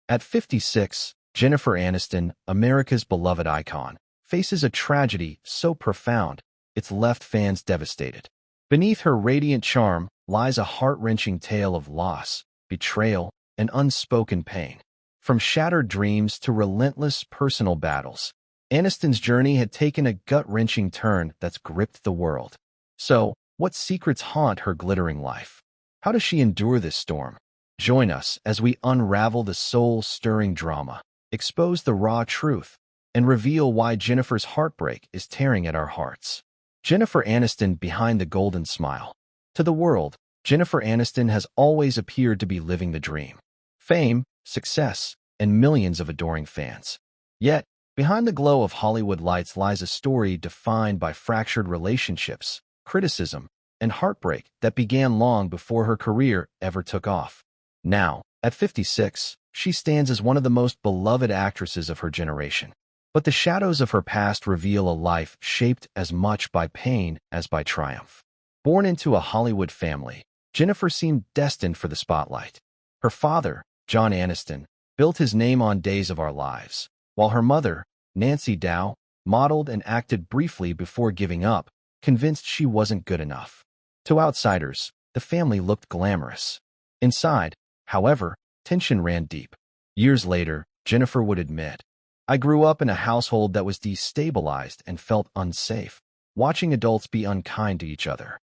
At 56, Jennifer Aniston, America's beloved icon, faces a tragedy so profound it's left fans devastated. Beneath her radiant charm lies a heart-wrenching tale of loss, betrayal, and unspoken pain. From shattered dreams to relentless personal battles, Aniston's journey had taken a gut-wrenching turn that's gripped the world. So, what secrets haunt her glittering life? How does she endure this storm? Join us as we unravel the soul-stirring drama, expose the raw truth, and reveal why Jennifer's heartbreak is tearing at our hearts. Jennifer Aniston behind the golden smile. To the world, Jennifer Aniston has always appeared to be living the dream. Fame, success, and millions of adoring fans. Yet, behind the glow of Hollywood lights lies a story defined by fractured relationships, criticism, and heartbreak that began long before her career ever took off. Now, at 56, she stands as one of the most beloved actresses of her generation. But the shadows of her past reveal a life shaped as much by pain as by triumph. Born into a Hollywood family, Jennifer seemed destined for the spotlight. Her father, John Aniston, built his name on Days of Our Lives, while her mother, Nancy Dow, modeled and acted briefly before giving up, convinced she wasn't good enough. To outsiders, the family looked glamorous. Inside, however, tension ran deep. Years later, Jennifer would admit, "I grew up in a household that was destabilized and felt unsafe, watching adults be unkind to each other."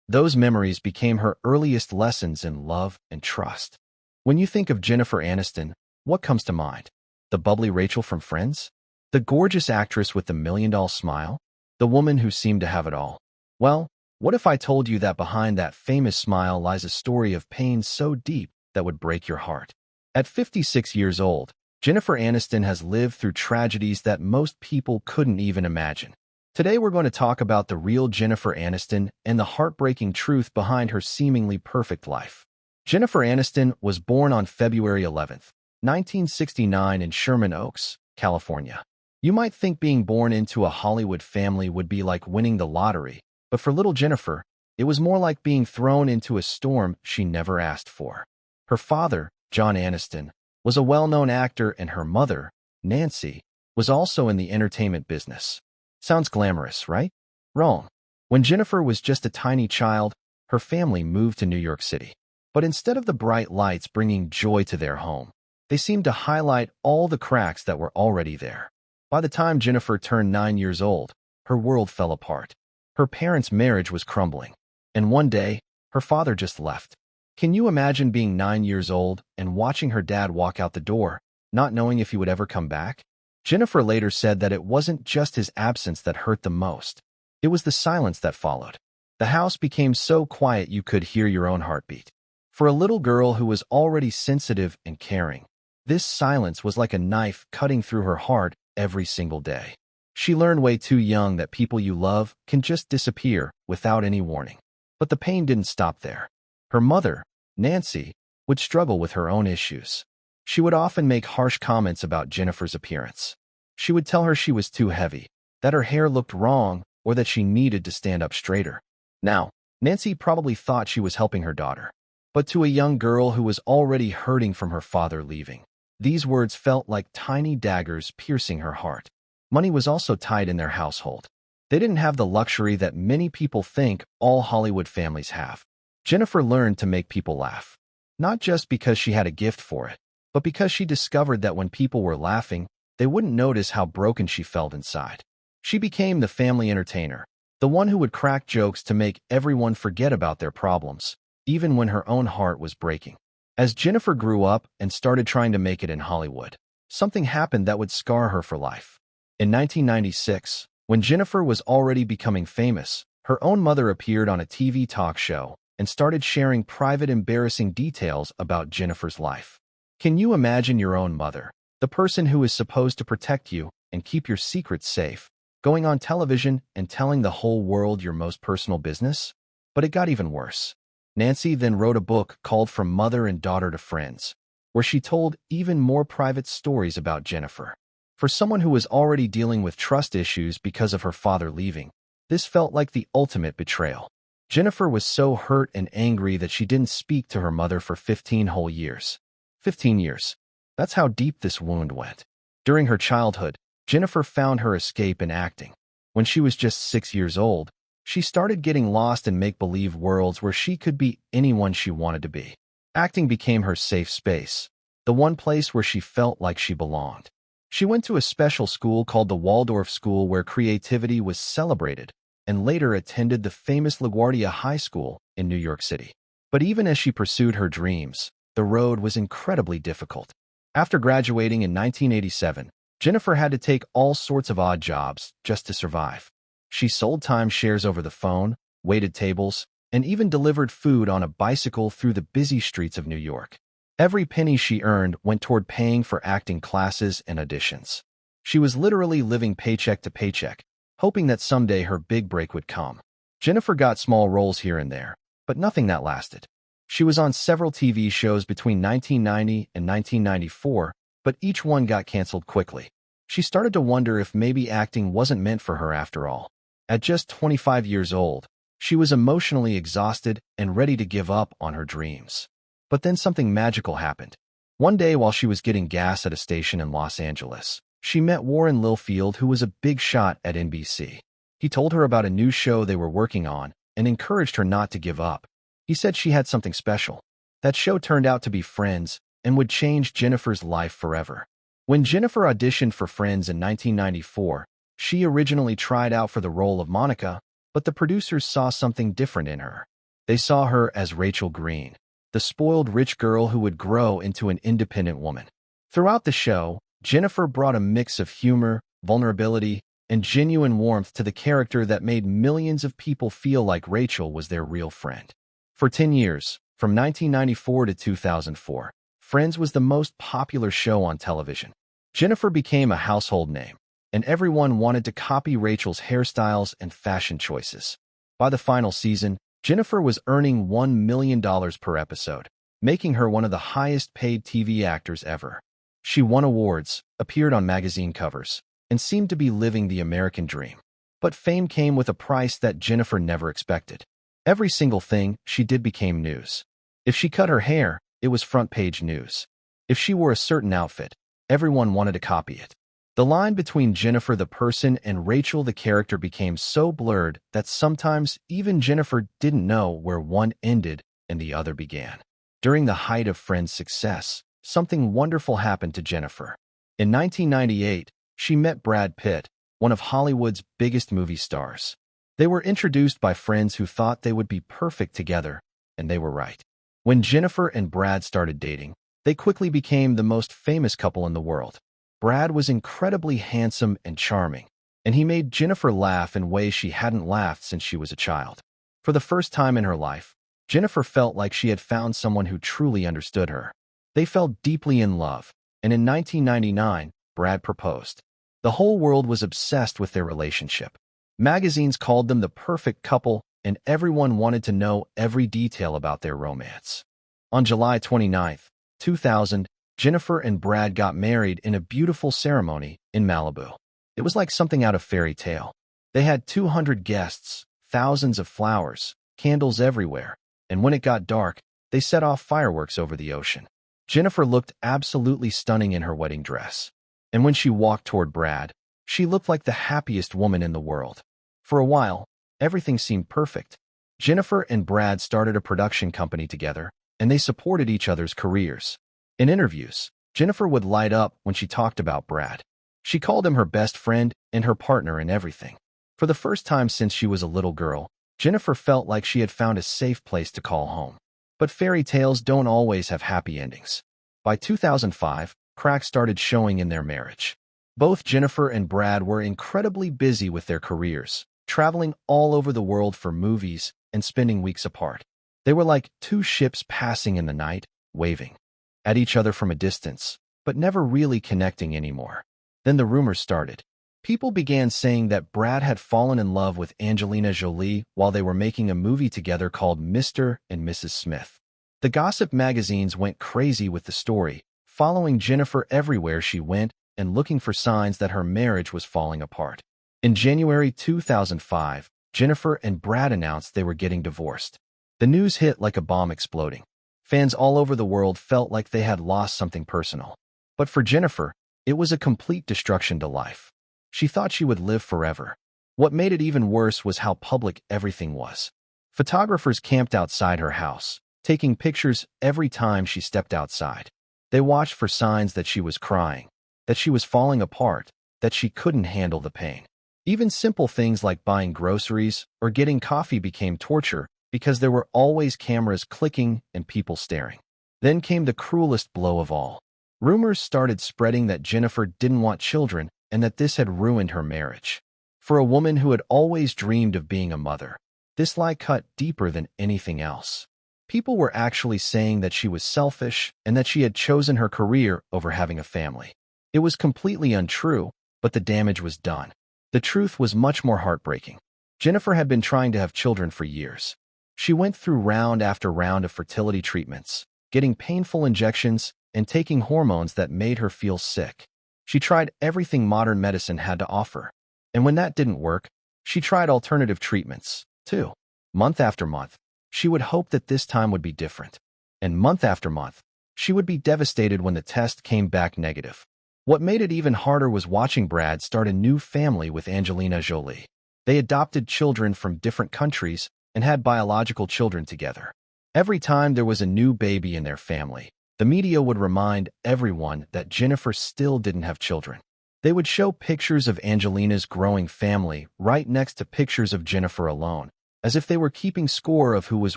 Those memories became her earliest lessons in love and trust. When you think of Jennifer Aniston, what comes to mind? The bubbly Rachel from Friends? The gorgeous actress with the million-dollar smile? The woman who seemed to have it all? Well, what if I told you that behind that famous smile lies a story of pain so deep that would break your heart? At 56 years old, Jennifer Aniston has lived through tragedies that most people couldn't even imagine. Today we're going to talk about the real Jennifer Aniston and the heartbreaking truth behind her seemingly perfect life. Jennifer Aniston was born on February 11, 1969 in Sherman Oaks, California. You might think being born into a Hollywood family would be like winning the lottery, but for little Jennifer, it was more like being thrown into a storm she never asked for. Her father, John Aniston, was a well-known actor, and her mother, Nancy, was also in the entertainment business. Sounds glamorous, right? Wrong. When Jennifer was just a tiny child, her family moved to New York City. But instead of the bright lights bringing joy to their home, they seemed to highlight all the cracks that were already there. By the time Jennifer turned 9 years old, her world fell apart. Her parents' marriage was crumbling, and one day, her father just left. Can you imagine being 9 years old and watching her dad walk out the door, not knowing if he would ever come back? Jennifer later said that it wasn't just his absence that hurt the most. It was the silence that followed. The house became so quiet you could hear your own heartbeat. For a little girl who was already sensitive and caring, this silence was like a knife cutting through her heart every single day. She learned way too young that people you love can just disappear without any warning. But the pain didn't stop there. Her mother, Nancy, would struggle with her own issues. She would often make harsh comments about Jennifer's appearance. She would tell her she was too heavy, that her hair looked wrong, or that she needed to stand up straighter. Now, Nancy probably thought she was helping her daughter. But to a young girl who was already hurting from her father leaving, these words felt like tiny daggers piercing her heart. Money was also tight in their household. They didn't have the luxury that many people think all Hollywood families have. Jennifer learned to make people laugh, not just because she had a gift for it, but because she discovered that when people were laughing, they wouldn't notice how broken she felt inside. She became the family entertainer, the one who would crack jokes to make everyone forget about their problems, even when her own heart was breaking. As Jennifer grew up and started trying to make it in Hollywood, something happened that would scar her for life. In 1996, when Jennifer was already becoming famous, her own mother appeared on a TV talk show and started sharing private, embarrassing details about Jennifer's life. Can you imagine your own mother, the person who is supposed to protect you and keep your secrets safe, going on television and telling the whole world your most personal business? But it got even worse. Nancy then wrote a book called From Mother and Daughter to Friends, where she told even more private stories about Jennifer. For someone who was already dealing with trust issues because of her father leaving, this felt like the ultimate betrayal. Jennifer was so hurt and angry that she didn't speak to her mother for 15 whole years. 15 years. That's how deep this wound went. During her childhood, Jennifer found her escape in acting. When she was just 6 years old, she started getting lost in make-believe worlds where she could be anyone she wanted to be. Acting became her safe space, the one place where she felt like she belonged. She went to a special school called the Waldorf School where creativity was celebrated, and later attended the famous LaGuardia High School in New York City. But even as she pursued her dreams, the road was incredibly difficult. After graduating in 1987, Jennifer had to take all sorts of odd jobs just to survive. She sold timeshares over the phone, waited tables, and even delivered food on a bicycle through the busy streets of New York. Every penny she earned went toward paying for acting classes and auditions. She was literally living paycheck to paycheck, hoping that someday her big break would come. Jennifer got small roles here and there, but nothing that lasted. She was on several TV shows between 1990 and 1994, but each one got canceled quickly. She started to wonder if maybe acting wasn't meant for her after all. At just 25 years old, she was emotionally exhausted and ready to give up on her dreams. But then something magical happened. One day while she was getting gas at a station in Los Angeles, she met Warren Littlefield, who was a big shot at NBC. He told her about a new show they were working on and encouraged her not to give up. He said she had something special. That show turned out to be Friends and would change Jennifer's life forever. When Jennifer auditioned for Friends in 1994, she originally tried out for the role of Monica, but the producers saw something different in her. They saw her as Rachel Green, the spoiled rich girl who would grow into an independent woman. Throughout the show, Jennifer brought a mix of humor, vulnerability, and genuine warmth to the character that made millions of people feel like Rachel was their real friend. For 10 years, from 1994 to 2004, Friends was the most popular show on television. Jennifer became a household name, and everyone wanted to copy Rachel's hairstyles and fashion choices. By the final season, Jennifer was earning $1 million per episode, making her one of the highest-paid TV actors ever. She won awards, appeared on magazine covers, and seemed to be living the American dream. But fame came with a price that Jennifer never expected. Every single thing she did became news. If she cut her hair, it was front-page news. If she wore a certain outfit, everyone wanted to copy it. The line between Jennifer the person and Rachel the character became so blurred that sometimes even Jennifer didn't know where one ended and the other began. During the height of Friends' success, something wonderful happened to Jennifer. In 1998, she met Brad Pitt, one of Hollywood's biggest movie stars. They were introduced by friends who thought they would be perfect together, and they were right. When Jennifer and Brad started dating, they quickly became the most famous couple in the world. Brad was incredibly handsome and charming, and he made Jennifer laugh in ways she hadn't laughed since she was a child. For the first time in her life, Jennifer felt like she had found someone who truly understood her. They fell deeply in love, and in 1999, Brad proposed. The whole world was obsessed with their relationship. Magazines called them the perfect couple, and everyone wanted to know every detail about their romance. On July 29, 2000, Jennifer and Brad got married in a beautiful ceremony in Malibu. It was like something out of fairy tale. They had 200 guests, thousands of flowers, candles everywhere, and when it got dark, they set off fireworks over the ocean. Jennifer looked absolutely stunning in her wedding dress. And when she walked toward Brad, she looked like the happiest woman in the world. For a while, everything seemed perfect. Jennifer and Brad started a production company together, and they supported each other's careers. In interviews, Jennifer would light up when she talked about Brad. She called him her best friend and her partner in everything. For the first time since she was a little girl, Jennifer felt like she had found a safe place to call home. But fairy tales don't always have happy endings. By 2005, cracks started showing in their marriage. Both Jennifer and Brad were incredibly busy with their careers, traveling all over the world for movies and spending weeks apart. They were like two ships passing in the night, waving at each other from a distance, but never really connecting anymore. Then the rumors started. People began saying that Brad had fallen in love with Angelina Jolie while they were making a movie together called Mr. and Mrs. Smith. The gossip magazines went crazy with the story, following Jennifer everywhere she went and looking for signs that her marriage was falling apart. In January 2005, Jennifer and Brad announced they were getting divorced. The news hit like a bomb exploding. Fans all over the world felt like they had lost something personal. But for Jennifer, it was a complete destruction to life. She thought she would live forever. What made it even worse was how public everything was. Photographers camped outside her house, taking pictures every time she stepped outside. They watched for signs that she was crying, that she was falling apart, that she couldn't handle the pain. Even simple things like buying groceries or getting coffee became torture because there were always cameras clicking and people staring. Then came the cruelest blow of all. Rumors started spreading that Jennifer didn't want children and that this had ruined her marriage. For a woman who had always dreamed of being a mother, this lie cut deeper than anything else. People were actually saying that she was selfish and that she had chosen her career over having a family. It was completely untrue, but the damage was done. The truth was much more heartbreaking. Jennifer had been trying to have children for years. She went through round after round of fertility treatments, getting painful injections and taking hormones that made her feel sick. She tried everything modern medicine had to offer. And when that didn't work, she tried alternative treatments, too. Month after month, she would hope that this time would be different. And month after month, she would be devastated when the test came back negative. What made it even harder was watching Brad start a new family with Angelina Jolie. They adopted children from different countries and had biological children together. Every time there was a new baby in their family, the media would remind everyone that Jennifer still didn't have children. They would show pictures of Angelina's growing family right next to pictures of Jennifer alone, as if they were keeping score of who was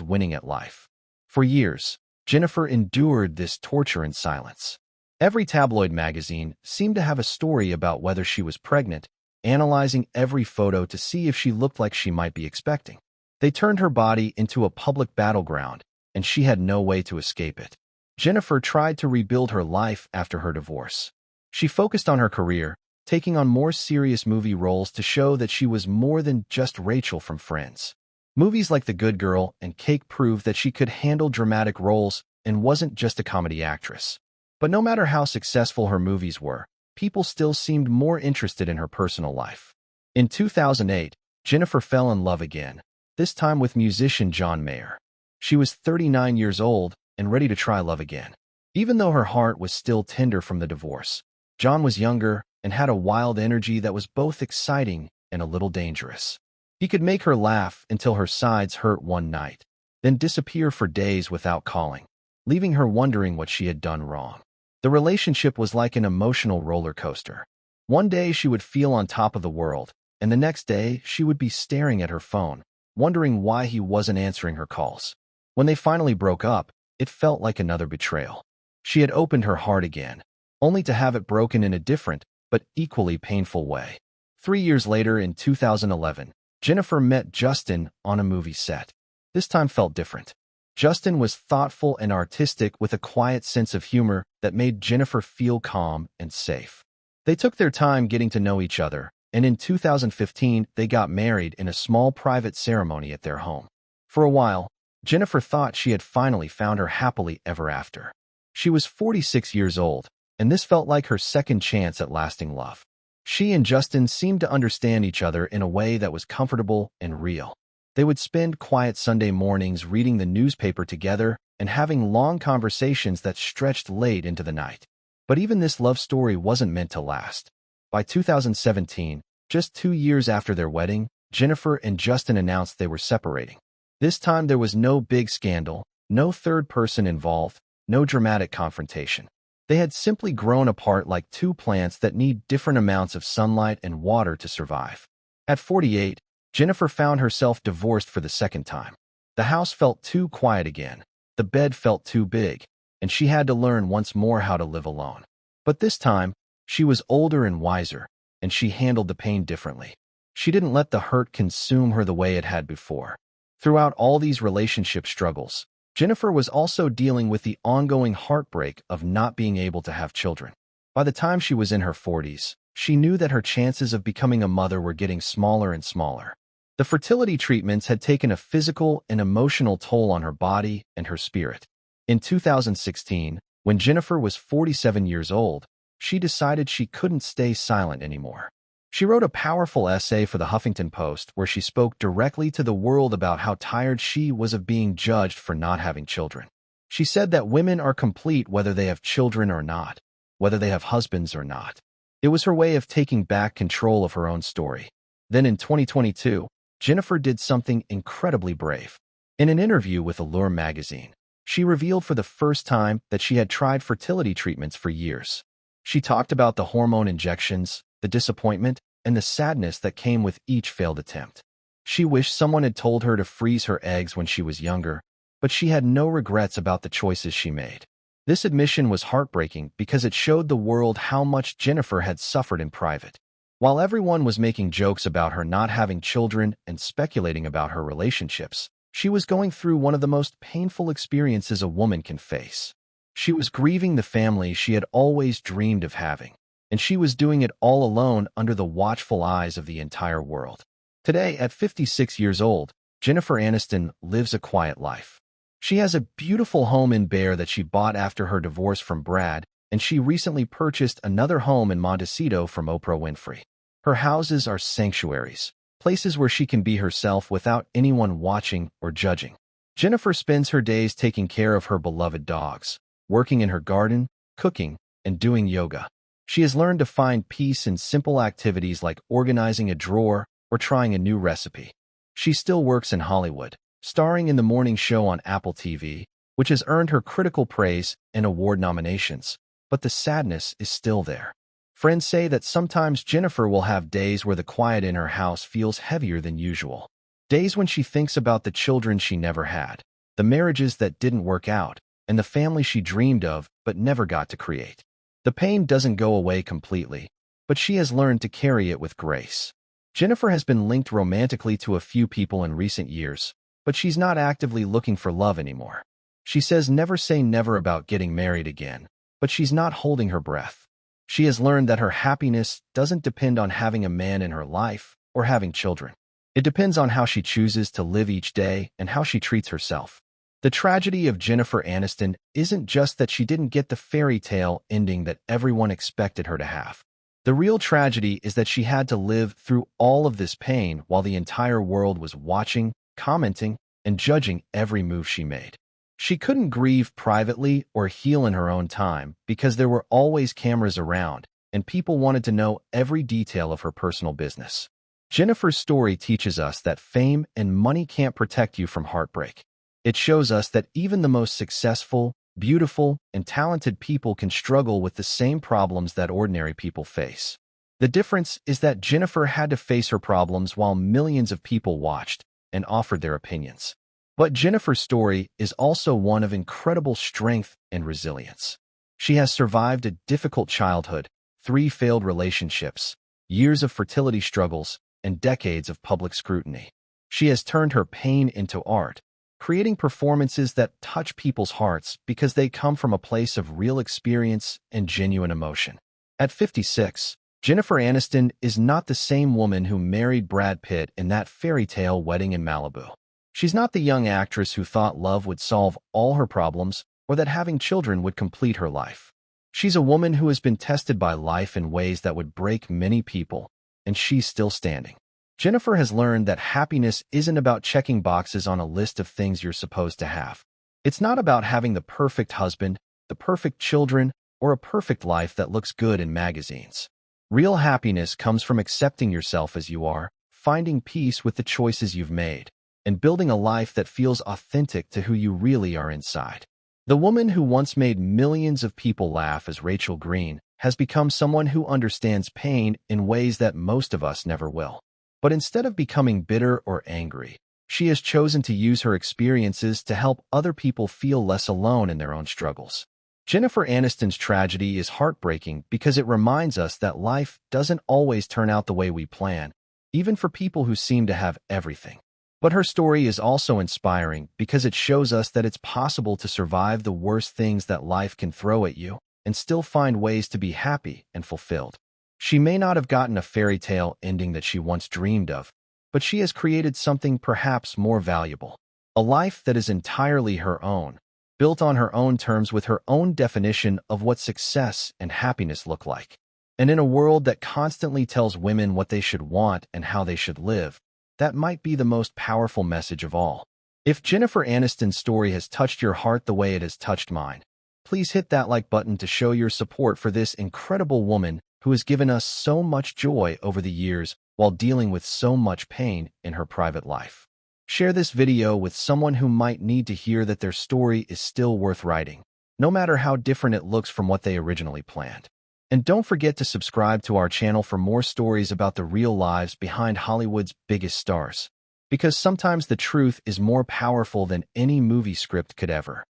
winning at life. For years, Jennifer endured this torture in silence. Every tabloid magazine seemed to have a story about whether she was pregnant, analyzing every photo to see if she looked like she might be expecting. They turned her body into a public battleground, and she had no way to escape it. Jennifer tried to rebuild her life after her divorce. She focused on her career, taking on more serious movie roles to show that she was more than just Rachel from Friends. Movies like The Good Girl and Cake proved that she could handle dramatic roles and wasn't just a comedy actress. But no matter how successful her movies were, people still seemed more interested in her personal life. In 2008, Jennifer fell in love again, this time with musician John Mayer. She was 39 years old and ready to try love again. Even though her heart was still tender from the divorce, John was younger and had a wild energy that was both exciting and a little dangerous. He could make her laugh until her sides hurt one night, then disappear for days without calling, leaving her wondering what she had done wrong. The relationship was like an emotional roller coaster. One day she would feel on top of the world, and the next day she would be staring at her phone, wondering why he wasn't answering her calls. When they finally broke up, it felt like another betrayal. She had opened her heart again, only to have it broken in a different, but equally painful way. 3 years later, in 2011, Jennifer met Justin on a movie set. This time felt different. Justin was thoughtful and artistic with a quiet sense of humor that made Jennifer feel calm and safe. They took their time getting to know each other, and in 2015, they got married in a small private ceremony at their home. For a while, Jennifer thought she had finally found her happily ever after. She was 46 years old, and this felt like her second chance at lasting love. She and Justin seemed to understand each other in a way that was comfortable and real. They would spend quiet Sunday mornings reading the newspaper together and having long conversations that stretched late into the night. But even this love story wasn't meant to last. By 2017, just 2 years after their wedding, Jennifer and Justin announced they were separating. This time there was no big scandal, no third person involved, no dramatic confrontation. They had simply grown apart like two plants that need different amounts of sunlight and water to survive. At 48, Jennifer found herself divorced for the second time. The house felt too quiet again, the bed felt too big, and she had to learn once more how to live alone. But this time, she was older and wiser, and she handled the pain differently. She didn't let the hurt consume her the way it had before. Throughout all these relationship struggles, Jennifer was also dealing with the ongoing heartbreak of not being able to have children. By the time she was in her 40s, she knew that her chances of becoming a mother were getting smaller and smaller. The fertility treatments had taken a physical and emotional toll on her body and her spirit. In 2016, when Jennifer was 47 years old, she decided she couldn't stay silent anymore. She wrote a powerful essay for the Huffington Post where she spoke directly to the world about how tired she was of being judged for not having children. She said that women are complete whether they have children or not. whether they have husbands or not. It was her way of taking back control of her own story. Then in 2022, Jennifer did something incredibly brave. In an interview with Allure magazine, she revealed for the first time that she had tried fertility treatments for years. She talked about the hormone injections, the disappointment, and the sadness that came with each failed attempt. She wished someone had told her to freeze her eggs when she was younger, but she had no regrets about the choices she made. This admission was heartbreaking because it showed the world how much Jennifer had suffered in private. While everyone was making jokes about her not having children and speculating about her relationships, she was going through one of the most painful experiences a woman can face. She was grieving the family she had always dreamed of having, and she was doing it all alone under the watchful eyes of the entire world. Today, at 56 years old, Jennifer Aniston lives a quiet life. She has a beautiful home in Bear that she bought after her divorce from Brad, and she recently purchased another home in Montecito from Oprah Winfrey. Her houses are sanctuaries, places where she can be herself without anyone watching or judging. Jennifer spends her days taking care of her beloved dogs, working in her garden, cooking, and doing yoga. She has learned to find peace in simple activities like organizing a drawer or trying a new recipe. She still works in Hollywood, starring in the morning show on Apple TV, which has earned her critical praise and award nominations. But the sadness is still there. Friends say that sometimes Jennifer will have days where the quiet in her house feels heavier than usual. Days when she thinks about the children she never had, the marriages that didn't work out, and the family she dreamed of but never got to create. The pain doesn't go away completely, but she has learned to carry it with grace. Jennifer has been linked romantically to a few people in recent years, but she's not actively looking for love anymore. She says never say never about getting married again, but she's not holding her breath. She has learned that her happiness doesn't depend on having a man in her life or having children. It depends on how she chooses to live each day and how she treats herself. The tragedy of Jennifer Aniston isn't just that she didn't get the fairy tale ending that everyone expected her to have. The real tragedy is that she had to live through all of this pain while the entire world was watching, commenting, and judging every move she made. She couldn't grieve privately or heal in her own time because there were always cameras around, and people wanted to know every detail of her personal business. Jennifer's story teaches us that fame and money can't protect you from heartbreak. It shows us that even the most successful, beautiful, and talented people can struggle with the same problems that ordinary people face. The difference is that Jennifer had to face her problems while millions of people watched and offered their opinions. But Jennifer's story is also one of incredible strength and resilience. She has survived a difficult childhood, 3 failed relationships, years of fertility struggles, and decades of public scrutiny. She has turned her pain into art, creating performances that touch people's hearts because they come from a place of real experience and genuine emotion. At 56, Jennifer Aniston is not the same woman who married Brad Pitt in that fairy tale wedding in Malibu. She's not the young actress who thought love would solve all her problems or that having children would complete her life. She's a woman who has been tested by life in ways that would break many people, and she's still standing. Jennifer has learned that happiness isn't about checking boxes on a list of things you're supposed to have. It's not about having the perfect husband, the perfect children, or a perfect life that looks good in magazines. Real happiness comes from accepting yourself as you are, finding peace with the choices you've made, and building a life that feels authentic to who you really are inside. The woman who once made millions of people laugh as Rachel Green has become someone who understands pain in ways that most of us never will. But instead of becoming bitter or angry, she has chosen to use her experiences to help other people feel less alone in their own struggles. Jennifer Aniston's tragedy is heartbreaking because it reminds us that life doesn't always turn out the way we plan, even for people who seem to have everything. But her story is also inspiring because it shows us that it's possible to survive the worst things that life can throw at you and still find ways to be happy and fulfilled. She may not have gotten a fairy tale ending that she once dreamed of, but she has created something perhaps more valuable. A life that is entirely her own, built on her own terms with her own definition of what success and happiness look like. And in a world that constantly tells women what they should want and how they should live, that might be the most powerful message of all. If Jennifer Aniston's story has touched your heart the way it has touched mine, Please hit that like button to show your support for this incredible woman who has given us so much joy over the years while dealing with so much pain in her private life. Share this video with someone who might need to hear that their story is still worth writing, no matter how different it looks from what they originally planned. And don't forget to subscribe to our channel for more stories about the real lives behind Hollywood's biggest stars. Because sometimes the truth is more powerful than any movie script could ever.